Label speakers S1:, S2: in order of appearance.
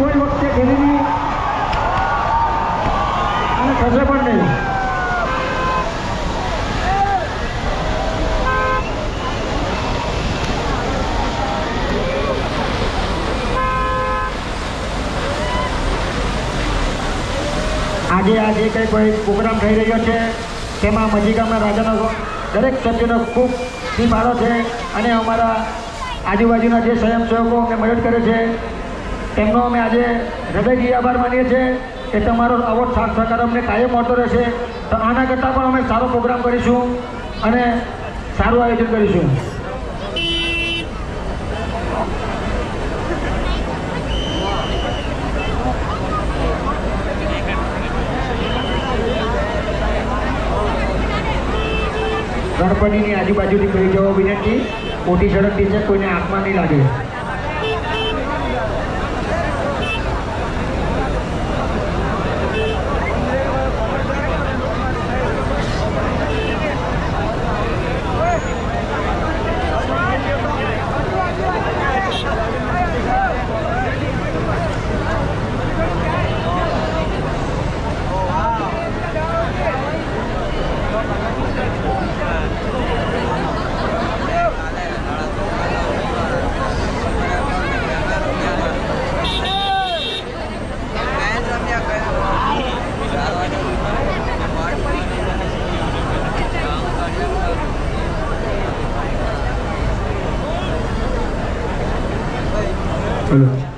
S1: કોઈ વખતે ગેલેરી અને થશે પણ નહીં. આજે આ જે કંઈ કોઈ પ્રોગ્રામ થઈ રહ્યો છે તેમાં મજી ગામના રાજાનો દરેક સભ્યનો ખૂબ ફાળો છે અને અમારા આજુબાજુના જે સ્વયંસેવકો અમને મદદ કરે છે તેમનો અમે આજે હૃદયથી આભાર માનીએ છીએ કે તમારો આવો સાથ સહકાર અમને કાયમ મળતો રહેશે. તો આના કરતાં પણ અમે સારો પ્રોગ્રામ કરીશું અને સારું આયોજન કરીશું. ગણપતિની આજુબાજુથી ફરી જવો વિનંતી. મોટી સડકથી છે, કોઈને આંખમાં નહીં લાગે. Hello.